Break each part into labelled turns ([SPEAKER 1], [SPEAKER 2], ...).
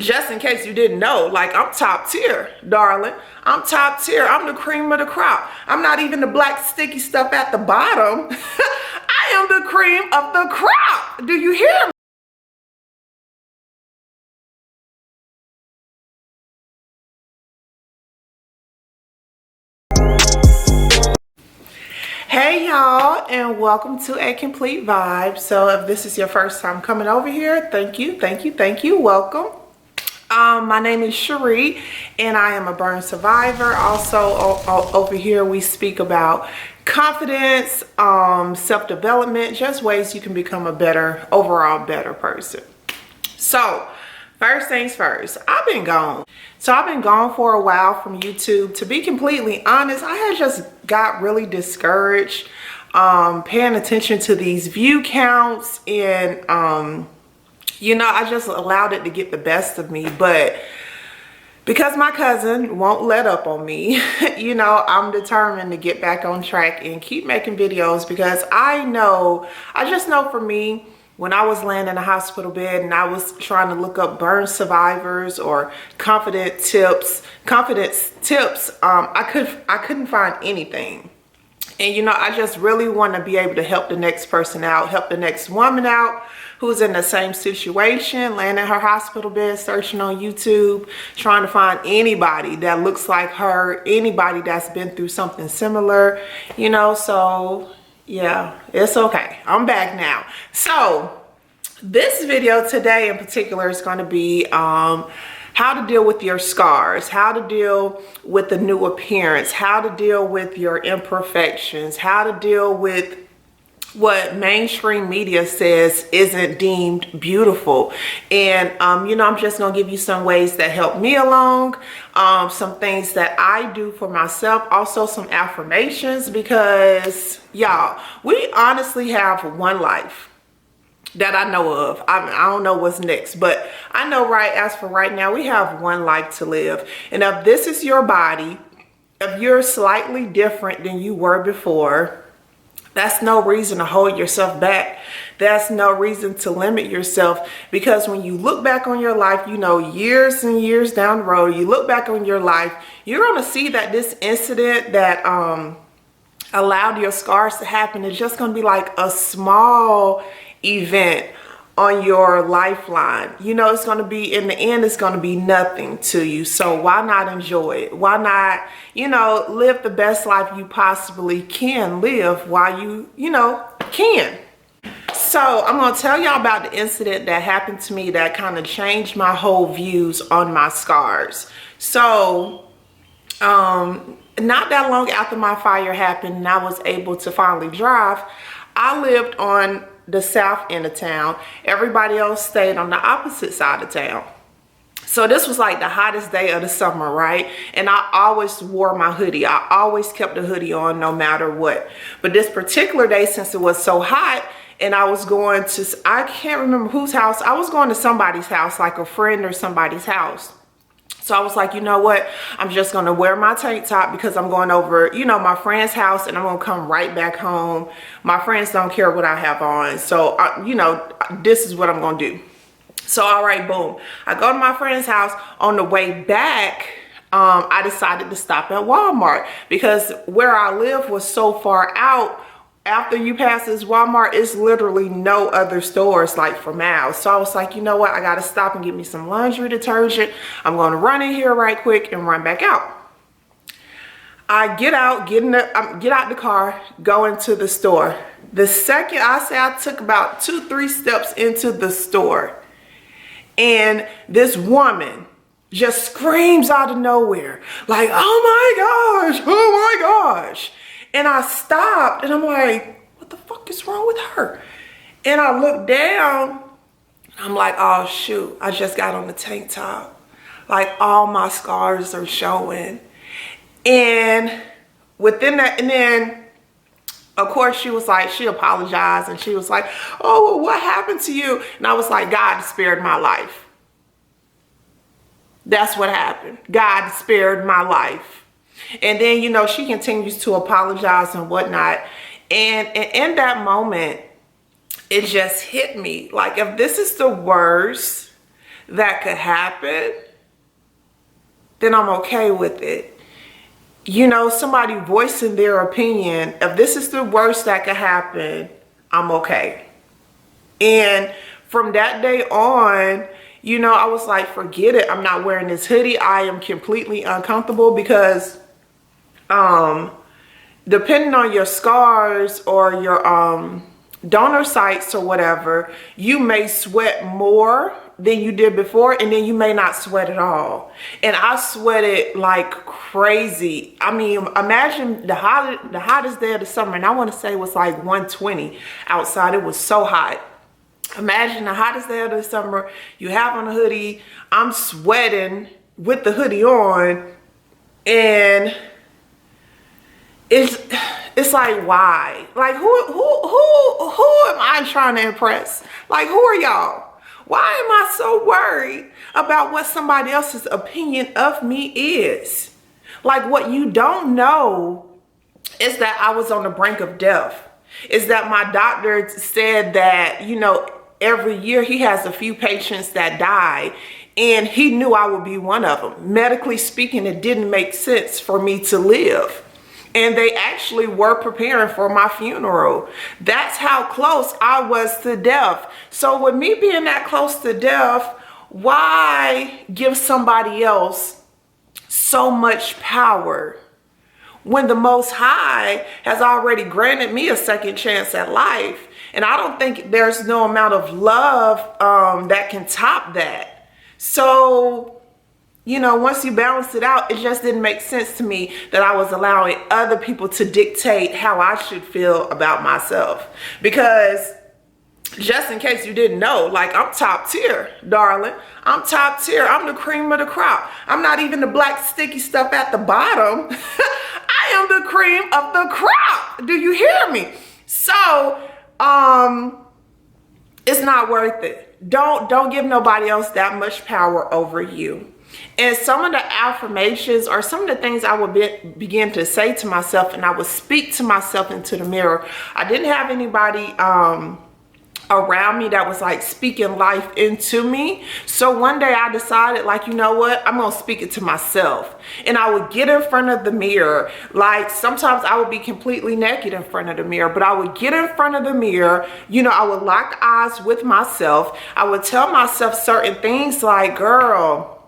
[SPEAKER 1] just in case you didn't know, like, I'm top tier, darling. I'm top tier. I'm the cream of the crop. I'm not even the black sticky stuff at the bottom. I am the cream of the crop. Do you hear me? Hey y'all, and welcome to A Complete Vibe. So if this is your first time coming over here, thank you, welcome. My name is Cherie, and I am a burn survivor. Also, over here we speak about confidence, self-development, just ways you can become a better, overall better person. So, first things first, I've been gone. So I've been gone for a while from YouTube. To be completely honest, I had just got really discouraged paying attention to these view counts, and you know, I just allowed it to get the best of me. But because my cousin won't let up on me, you know, I'm determined to get back on track and keep making videos, because I just know for me, when I was laying in a hospital bed and I was trying to look up burn survivors or confidence tips, I couldn't find anything. And you know, I just really want to be able to help the next person out, help the next woman out who's in the same situation, laying in her hospital bed, searching on YouTube, trying to find anybody that looks like her, anybody that's been through something similar, you know. So yeah, it's okay. I'm back now. So this video today in particular is going to be how to deal with your scars, how to deal with the new appearance, how to deal with your imperfections, how to deal with what mainstream media says isn't deemed beautiful. And you know, I'm just gonna give you some ways that help me along, some things that I do for myself, also some affirmations, because y'all, we honestly have one life that I know of. I don't know what's next, but I know as for right now, we have one life to live. And if this is your body, if you're slightly different than you were before, that's no reason to hold yourself back. That's no reason to limit yourself, because when you look back on your life, you know, years and years down the road, you look back on your life, you're going to see that this incident that allowed your scars to happen is just going to be like a small event on your lifeline. You know, it's going to be, in the end, it's going to be nothing to you. So why not enjoy it? Why not, you know, live the best life you possibly can live while you know, can. So I'm going to tell y'all about the incident that happened to me that kind of changed my whole views on my scars. So not that long after my fire happened and I was able to finally drive, I lived on the south end of town. Everybody else stayed on the opposite side of town. So this was like the hottest day of the summer, right? And I always wore my hoodie. I always kept a hoodie on no matter what. But this particular day, since it was so hot, and I was going to, I can't remember whose house, I was going to somebody's house, like a friend or somebody's house. So I was like, you know what, I'm just going to wear my tank top because I'm going over, you know, my friend's house, and I'm going to come right back home. My friends don't care what I have on. So, you know, this is what I'm going to do. So, all right, boom. I go to my friend's house. On the way back, I decided to stop at Walmart, because where I live was so far out. After you pass this Walmart, it's literally no other stores like for miles. So I was like, you know what? I got to stop and get me some laundry detergent. I'm going to run in here right quick and run back out. I get out the car, go into the store. The second I took about 2-3 steps into the store, and this woman just screams out of nowhere, like, oh my gosh. And I stopped, and I'm like, what the fuck is wrong with her? And I looked down, I'm like, oh shoot, I just got on the tank top. Like, all my scars are showing. And within that, and then of course she was like, she apologized, and she was like, oh, well, what happened to you? And I was like, God spared my life. That's what happened. God spared my life. And then, you know, she continues to apologize and whatnot. And in that moment, it just hit me. Like, if this is the worst that could happen, then I'm okay with it. You know, somebody voicing their opinion, if this is the worst that could happen, I'm okay. And from that day on, you know, I was like, forget it. I'm not wearing this hoodie. I am completely uncomfortable because depending on your scars or your donor sites or whatever, you may sweat more than you did before, and then you may not sweat at all. And I sweated like crazy. I mean, imagine the hottest day of the summer, and I want to say it was like 120 outside. It was so hot. Imagine the hottest day of the summer, you have on a hoodie, I'm sweating with the hoodie on, and it's like, why? Like, who am I trying to impress? Like, who are y'all? Why am I so worried about what somebody else's opinion of me is? Like, what you don't know is that I was on the brink of death. Is that my doctor said that, you know, every year he has a few patients that die, and he knew I would be one of them. Medically speaking, it didn't make sense for me to live. And they actually were preparing for my funeral. That's how close I was to death. So with me being that close to death, why give somebody else so much power when the Most High has already granted me a second chance at life? And I don't think there's no amount of love that can top that. So, you know, once you balance it out, it just didn't make sense to me that I was allowing other people to dictate how I should feel about myself. Because just in case you didn't know, like, I'm top tier, darling. I'm top tier. I'm the cream of the crop. I'm not even the black sticky stuff at the bottom. I am the cream of the crop. Do you hear me? So, it's not worth it. Don't give nobody else that much power over you. And some of the affirmations or some of the things I would begin to say to myself, and I would speak to myself into the mirror. I didn't have anybody around me that was like speaking life into me. So one day I decided, like, you know what, I'm gonna speak it to myself. And I would get in front of the mirror. Like, sometimes I would be completely naked in front of the mirror, but I would get in front of the mirror, you know, I would lock eyes with myself. I would tell myself certain things like, girl,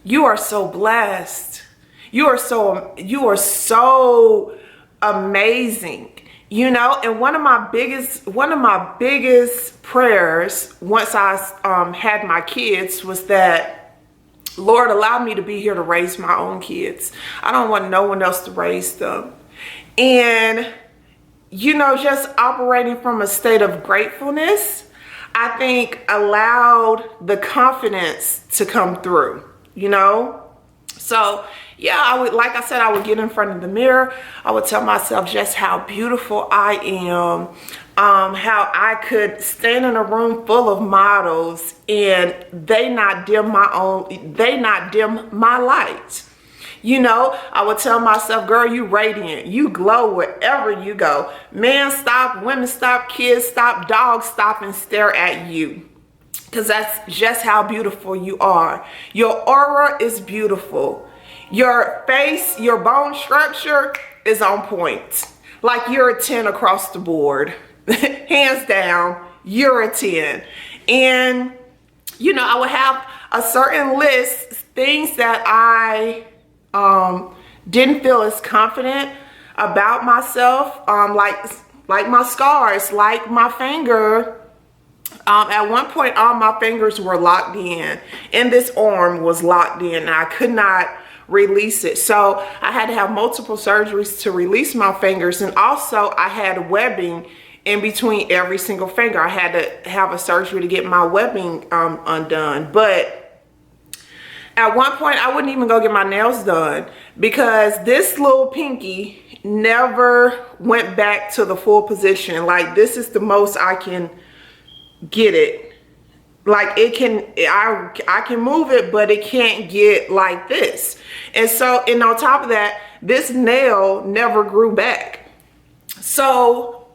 [SPEAKER 1] you are so blessed. You are so amazing. You know, and one of my biggest prayers once I had my kids was that, Lord, allow me to be here to raise my own kids. I don't want no one else to raise them. And, you know, just operating from a state of gratefulness, I think allowed the confidence to come through, you know? So yeah, I would, like I said, I would get in front of the mirror. I would tell myself just how beautiful I am, how I could stand in a room full of models and they not dim my light. You know, I would tell myself, girl, you radiant, you glow wherever you go. Men stop, women stop, kids stop, dogs stop and stare at you. Because that's just how beautiful you are. Your aura is beautiful. Your face, your bone structure is on point. Like, you're a 10 across the board. Hands down, you're a 10. And, you know, I would have a certain list, things that I didn't feel as confident about myself. Like my scars, like my finger. At one point, all my fingers were locked in, and this arm was locked in, and I could not release it. So I had to have multiple surgeries to release my fingers, and also I had webbing in between every single finger. I had to have a surgery to get my webbing undone. But at one point, I wouldn't even go get my nails done because this little pinky never went back to the full position. Like, this is the most I can get it. Like, it can, I can move it, but it can't get like this. And so, and on top of that, this nail never grew back. So,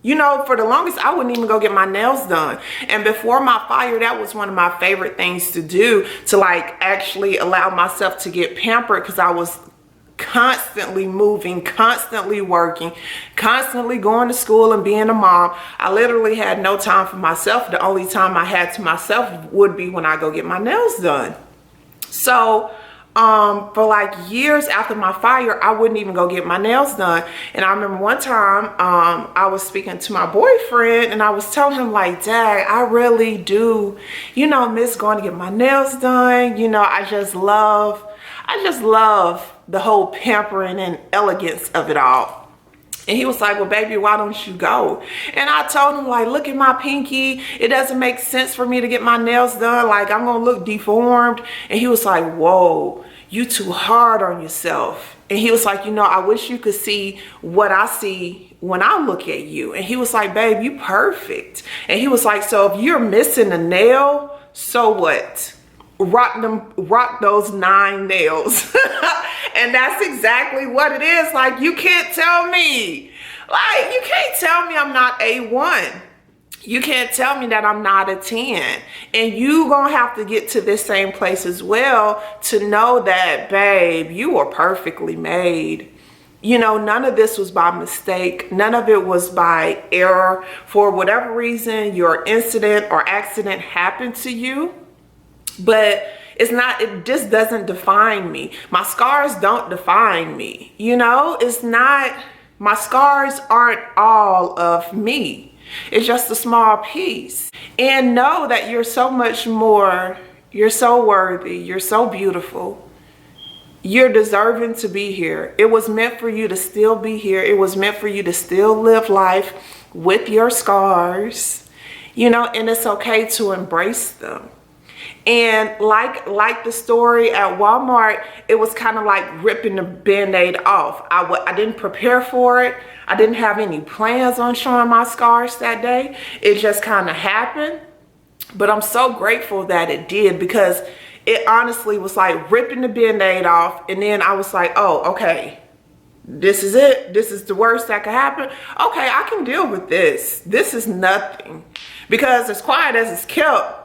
[SPEAKER 1] You know, for the longest, I wouldn't even go get my nails done. And before my fire, that was one of my favorite things to do, to like actually allow myself to get pampered, because I was constantly moving, constantly working, constantly going to school and being a mom. I literally had no time for myself. The only time I had to myself would be when I go get my nails done. So for like years after my fire, I wouldn't even go get my nails done. And I remember one time I was speaking to my boyfriend, and I was telling him like, Dad, I really do, you know, miss going to get my nails done. You know, I just love the whole pampering and elegance of it all. And he was like, well, baby, why don't you go? And I told him, like, look at my pinky. It doesn't make sense for me to get my nails done. Like, I'm going to look deformed. And he was like, whoa, you too hard on yourself. And he was like, you know, I wish you could see what I see when I look at you. And he was like, babe, you perfect. And he was like, so if you're missing a nail, so what? Rock those 9 nails. And that's exactly what it is. Like, you can't tell me, I'm not A1. You can't tell me that I'm not a 10. And you gonna have to get to this same place as well to know that, babe, you are perfectly made. You know, none of this was by mistake. None of it was by error. For whatever reason, your incident or accident happened to you. But it just doesn't define me. My scars don't define me. You know, my scars aren't all of me. It's just a small piece. And know that you're so much more. You're so worthy. You're so beautiful. You're deserving to be here. It was meant for you to still be here. It was meant for you to still live life with your scars, you know, and it's okay to embrace them. And like the story at Walmart, it was kind of like ripping the Band-Aid off. I didn't prepare for it. I didn't have any plans on showing my scars that day. It just kind of happened. But I'm so grateful that it did, because it honestly was like ripping the Band-Aid off. And then I was like, oh, okay, this is it. This is the worst that could happen. Okay, I can deal with this. This is nothing. Because as quiet as it's kept,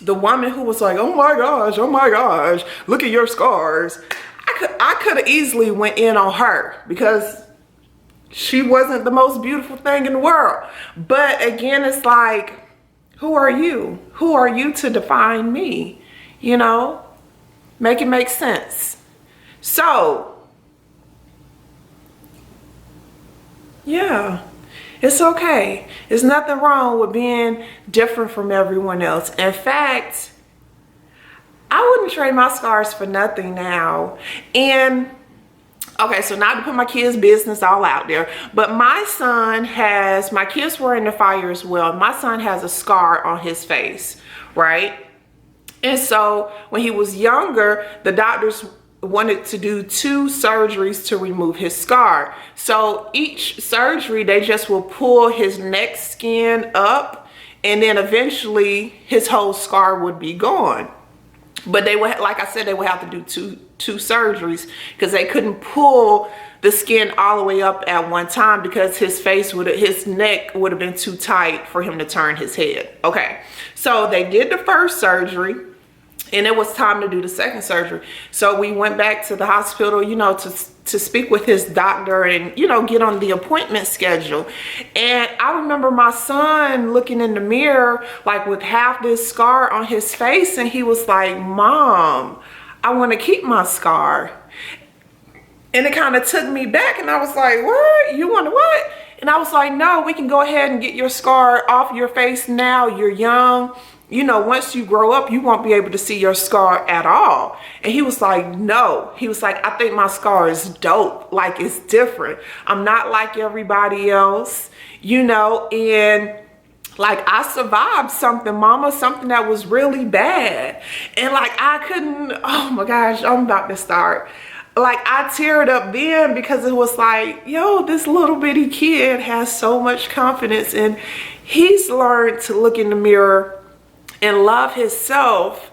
[SPEAKER 1] the woman who was like, oh my gosh, look at your scars. I could have easily went in on her, because she wasn't the most beautiful thing in the world. But again, it's like, who are you? Who are you to define me? You know, make it make sense. So, yeah. It's okay. There's nothing wrong with being different from everyone else. In fact, I wouldn't trade my scars for nothing now. And okay, so not to put my kids' business all out there, but my kids were in the fire as well. My son has a scar on his face, right? And so when he was younger, the doctors wanted to do 2 surgeries to remove his scar. So each surgery, they just will pull his neck skin up, and then eventually his whole scar would be gone. But they would, like I said, they would have to do two surgeries, because they couldn't pull the skin all the way up at one time, because his neck would have been too tight for him to turn his head. Okay, so they did the first surgery, and it was time to do the second surgery. So we went back to the hospital, you know, to speak with his doctor and, you know, get on the appointment schedule. And I remember my son looking in the mirror, like with half this scar on his face. And he was like, Mom, I want to keep my scar. And it kind of took me back. And I was like, what? You want to what? And I was like, no, we can go ahead and get your scar off your face now. You're young. You know, once you grow up, you won't be able to see your scar at all. And he was like, no. He was like, I think my scar is dope. Like, it's different. I'm not like everybody else, you know, and like I survived something, Mama, something that was really bad. And like, I couldn't, oh my gosh, I'm about to start. Like, I teared up then, because it was like, yo, this little bitty kid has so much confidence, and he's learned to look in the mirror and love himself.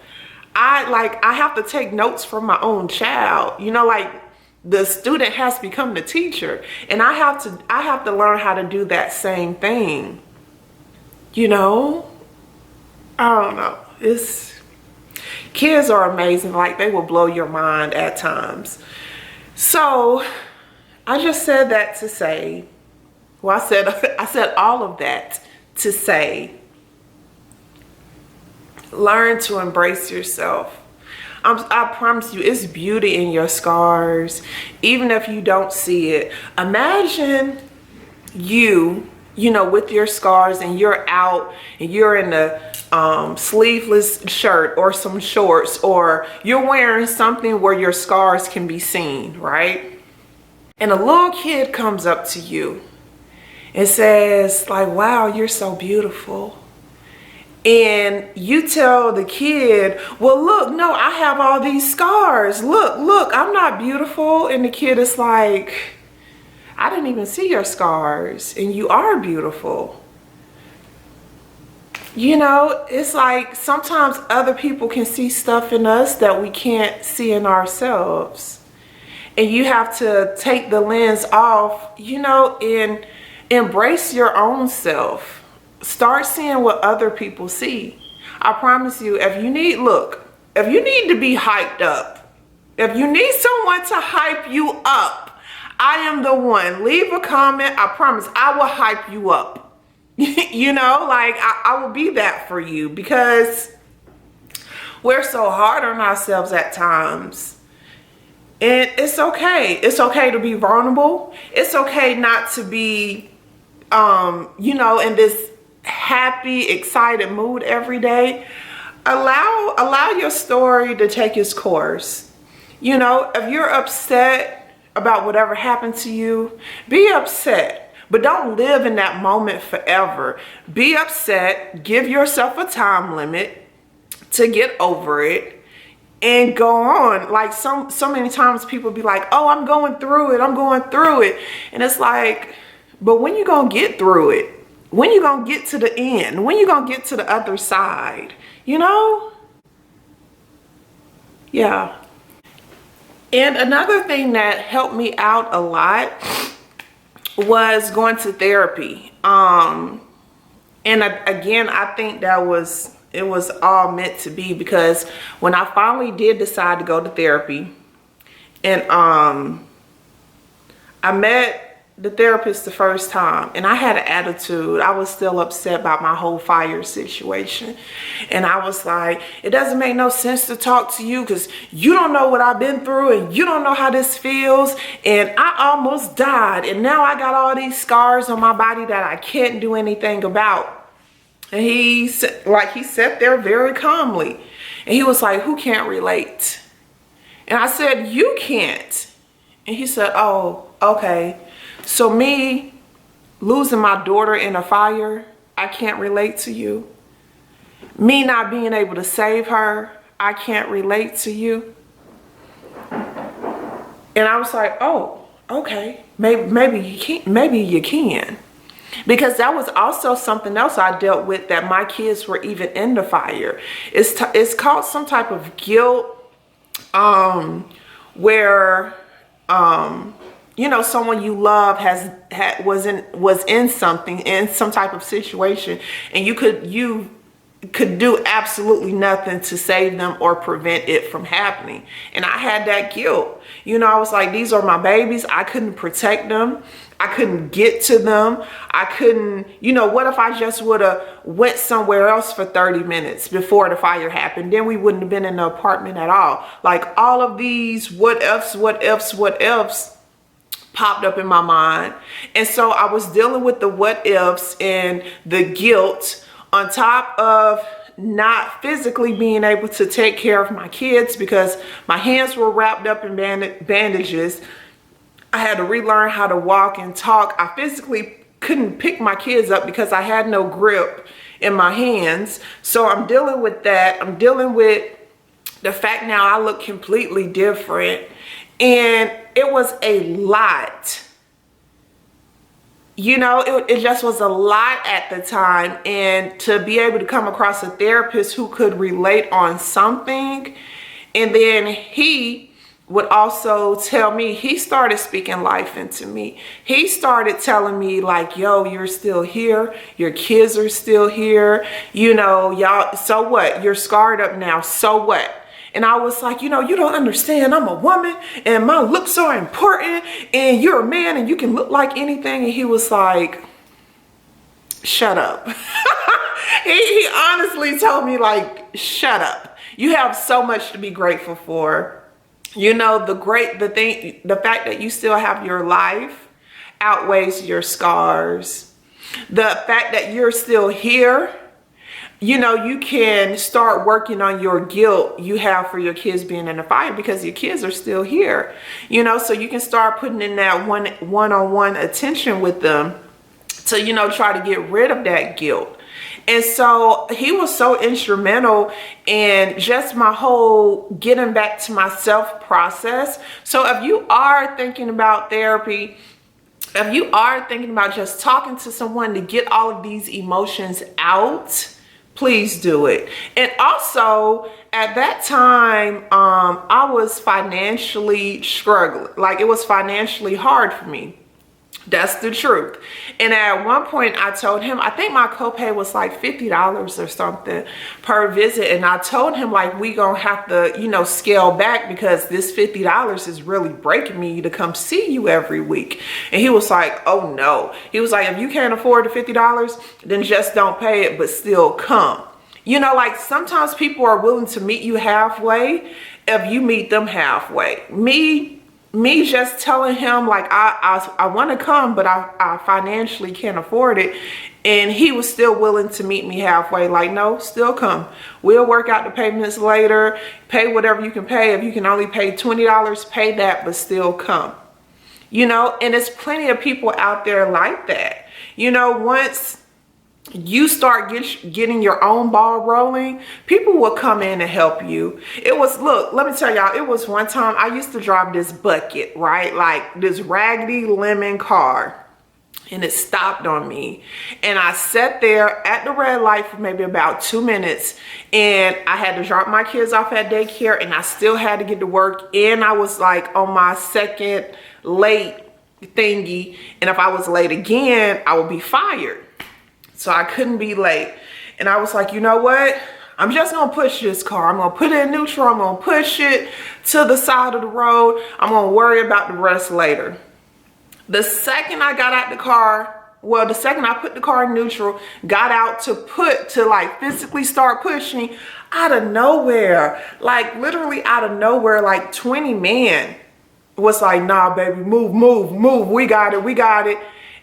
[SPEAKER 1] I have to take notes from my own child. You know, like the student has become the teacher. And I have to learn how to do that same thing. You know, I don't know. Kids are amazing. Like, they will blow your mind at times. So I just said that to say, well, I said all of that to say, learn to embrace yourself. I promise you, it's beauty in your scars, even if you don't see it. Imagine you know, with your scars, and you're out and you're in a sleeveless shirt or some shorts, or you're wearing something where your scars can be seen, right? And a little kid comes up to you and says, like, wow, you're so beautiful. And you tell the kid, well, look, no, I have all these scars. Look, I'm not beautiful. And the kid is like, I didn't even see your scars, and you are beautiful. You know, it's like sometimes other people can see stuff in us that we can't see in ourselves. And you have to take the lens off, you know, and embrace your own self. Start seeing what other people see. I promise you, if you need to be hyped up, if you need someone to hype you up, I am the one. Leave a comment. I promise I will hype you up. You know, like I will be that for you, because we're so hard on ourselves at times. And it's okay. It's okay to be vulnerable. It's okay not to be, you know, in this happy, excited mood every day. Allow your story to take its course. You know, if you're upset about whatever happened to you, be upset, but don't live in that moment forever. Be upset, give yourself a time limit to get over it, and go on. Like so many times people be like, oh, I'm going through it. And it's like, but when you gonna get through it? When you gonna get to the end? When you gonna get to the other side? You know? Yeah. And another thing that helped me out a lot was going to therapy. And again, I think it was all meant to be, because when I finally did decide to go to therapy, and I met the therapist the first time, and I had an attitude. I was still upset about my whole fire situation. And I was like, it doesn't make no sense to talk to you, because you don't know what I've been through, and you don't know how this feels. And I almost died, and now I got all these scars on my body that I can't do anything about. And he sat there very calmly, and he was like, who can't relate? And I said, you can't. And he said, oh, okay. So me losing my daughter in a fire, I can't relate to you. Me not being able to save her, I can't relate to you. And I was like, oh, okay, maybe you can. Because that was also something else I dealt with, that my kids were even in the fire. It's called some type of guilt, where you know, someone you love was in some type of situation, and you could do absolutely nothing to save them or prevent it from happening. And I had that guilt. You know, I was like, these are my babies. I couldn't protect them. I couldn't get to them. I couldn't, you know, what if I just would have went somewhere else for 30 minutes before the fire happened? Then we wouldn't have been in the apartment at all. Like, all of these what ifs popped up in my mind. And so I was dealing with the what ifs and the guilt, on top of not physically being able to take care of my kids because my hands were wrapped up in bandages. I had to relearn how to walk and talk. I physically couldn't pick my kids up because I had no grip in my hands. So I'm dealing with that. I'm dealing with the fact now I look completely different. And it was a lot. You know, it just was a lot at the time. And to be able to come across a therapist who could relate on something, and then he would also tell me, he started speaking life into me. He started telling me like, yo, you're still here. Your kids are still here. You know, y'all, so what? You're scarred up now. So what? And I was like, you know, you don't understand. I'm a woman and my looks are important and you're a man and you can look like anything. And he was like, shut up. he honestly told me like, shut up. You have so much to be grateful for. You know, the fact that you still have your life outweighs your scars. The fact that you're still here, you know, you can start working on your guilt you have for your kids being in the fire because your kids are still here, you know, so you can start putting in that one-on-one attention with them to, you know, try to get rid of that guilt. And so he was so instrumental in just my whole getting back to myself process. So if you are thinking about therapy, if you are thinking about just talking to someone to get all of these emotions out, please do it. And also at that time, I was financially struggling. Like, it was financially hard for me. That's the truth. And at one point I told him, I think my copay was like $50 or something per visit. And I told him like, we gonna have to, you know, scale back because this $50 is really breaking me to come see you every week. And he was like, oh no. He was like, if you can't afford the $50, then just don't pay it, but still come. You know, like sometimes people are willing to meet you halfway if you meet them halfway. Me just telling him like I want to come, but I financially can't afford it, and he was still willing to meet me halfway. Like, no, still come. We'll work out the payments later. Pay whatever you can pay. If you can only pay $20, pay that, but still come. You know, and there's plenty of people out there like that. You know, once you start getting your own ball rolling, people will come in and help you. It was, look, let me tell y'all, it was one time I used to drive this bucket, right? Like this raggedy lemon car, and it stopped on me. And I sat there at the red light for maybe about 2 minutes, and I had to drop my kids off at daycare, and I still had to get to work. And I was like on my second late thingy. And if I was late again, I would be fired. So I couldn't be late. And I was like, you know what? I'm just gonna push this car. I'm gonna put it in neutral. I'm gonna push it to the side of the road. I'm gonna worry about the rest later. The second I got out the car, well, the second I put the car in neutral, got out to like physically start pushing, out of nowhere, like literally out of nowhere, like 20 men was like, nah, baby, move, move, move. We got it.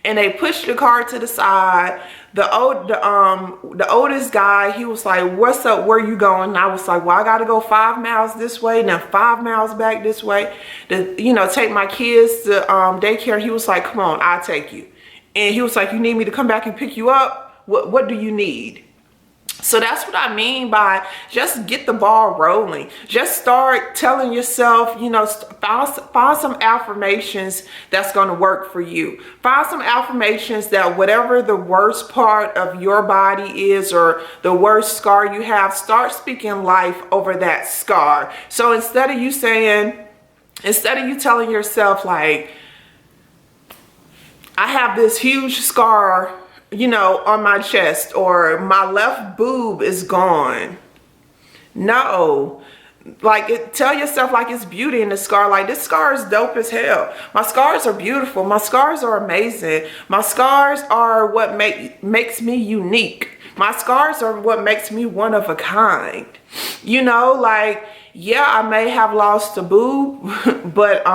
[SPEAKER 1] And they pushed the car to the side. The oldest guy, he was like, what's up, where you going? And I was like, well, I gotta go 5 miles this way, now 5 miles back this way to, you know, take my kids to daycare. He was like, come on, I'll take you. And he was like, you need me to come back and pick you up? What do you need? So that's what I mean by just get the ball rolling. Just start telling yourself, you know, find some affirmations that's going to work for you. Find some affirmations that whatever the worst part of your body is or the worst scar you have, start speaking life over that scar. So instead of you telling yourself like, I have this huge scar, you know, on my chest, or my left boob is gone. No, like tell yourself like it's beauty in the scar. Like, this scar is dope as hell. My scars are beautiful. My scars are amazing. My scars are what makes me unique. My scars are what makes me one of a kind. You know, like, yeah, I may have lost a boob, but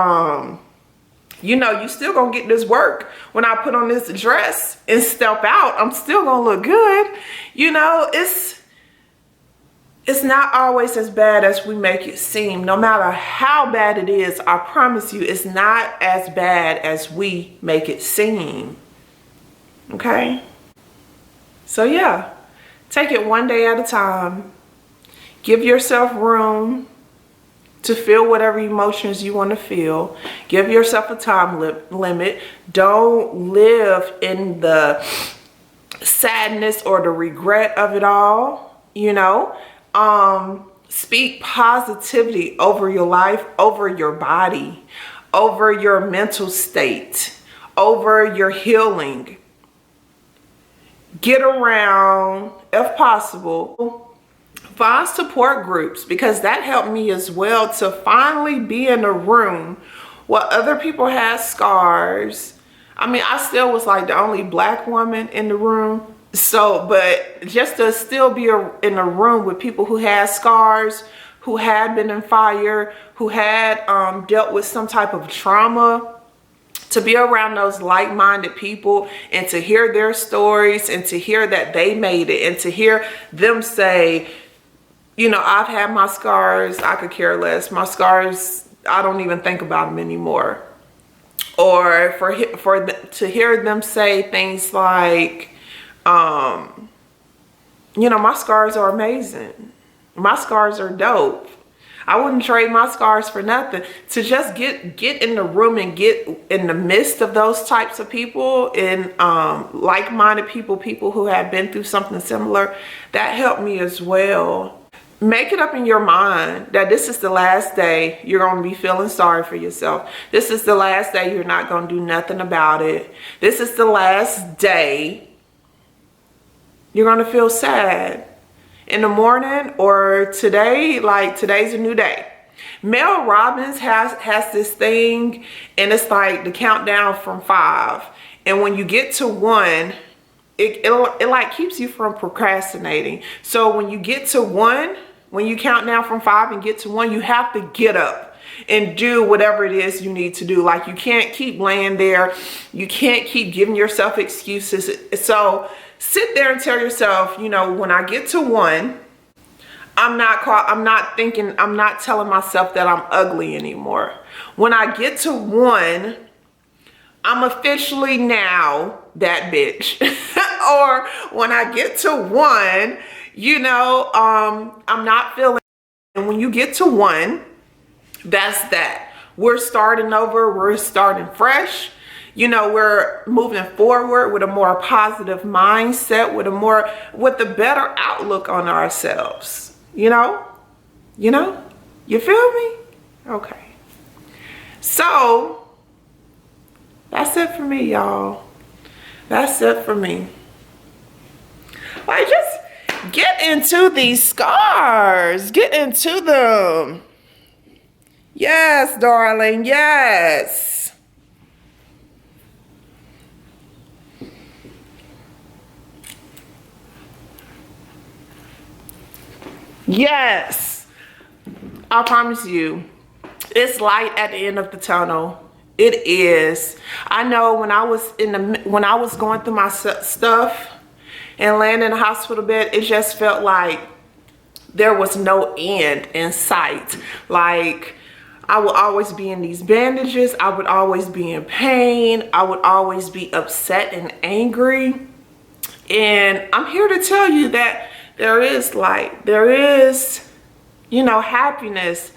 [SPEAKER 1] you know, you still gonna get this work. When I put on this dress and step out, I'm still gonna look good. You know, it's not always as bad as we make it seem. No matter how bad it is, I promise you, it's not as bad as we make it seem. Okay? So yeah, take it one day at a time. Give yourself room to feel whatever emotions you want to feel. Give yourself a time limit. Don't live in the sadness or the regret of it all, you know. Speak positivity over your life, over your body, over your mental state, over your healing. Get around, if possible, find support groups, because that helped me as well to finally be in a room where other people had scars. I mean, I still was like the only black woman in the room. So, but just to still be in a room with people who had scars, who had been in fire, who had dealt with some type of trauma, to be around those like-minded people and to hear their stories and to hear that they made it and to hear them say, you know, I've had my scars, I could care less. My scars, I don't even think about them anymore. Or to hear them say things like, you know, my scars are amazing. My scars are dope. I wouldn't trade my scars for nothing. To just get in the room and get in the midst of those types of people and like-minded people who have been through something similar, that helped me as well. Make it up in your mind that this is the last day you're going to be feeling sorry for yourself. This is the last day you're not going to do nothing about it. This is the last day you're going to feel sad. In the morning or today, like today's a new day. Mel Robbins has this thing, and it's like the countdown from 5. And when you get to 1, it like keeps you from procrastinating. So when you get to 1, when you count down from 5 and get to 1, you have to get up and do whatever it is you need to do. Like, you can't keep laying there. You can't keep giving yourself excuses. So sit there and tell yourself, you know, when I get to 1, I'm not telling myself that I'm ugly anymore. When I get to 1, I'm officially now that bitch. Or when I get to 1, you know, I'm not feeling. And when you get to 1, that's that. We're starting over. We're starting fresh. You know, we're moving forward with a more positive mindset, with a better outlook on ourselves. You know, you feel me? Okay. So that's it for me, y'all. That's it for me. Like, just get into these scars. Get into them. Yes, darling. Yes. Yes, I promise you, it's light at the end of the tunnel. It is. I know when I was going through my stuff and laying in the hospital bed, it just felt like there was no end in sight. Like, I would always be in these bandages. I would always be in pain. I would always be upset and angry. And I'm here to tell you that there is light. There is, you know, happiness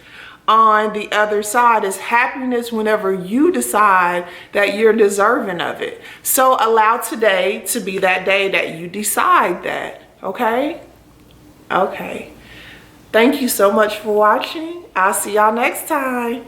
[SPEAKER 1] on the other side. Is happiness whenever you decide that you're deserving of it. So allow today to be that day that you decide that. Okay? Okay. Thank you so much for watching. I'll see y'all next time.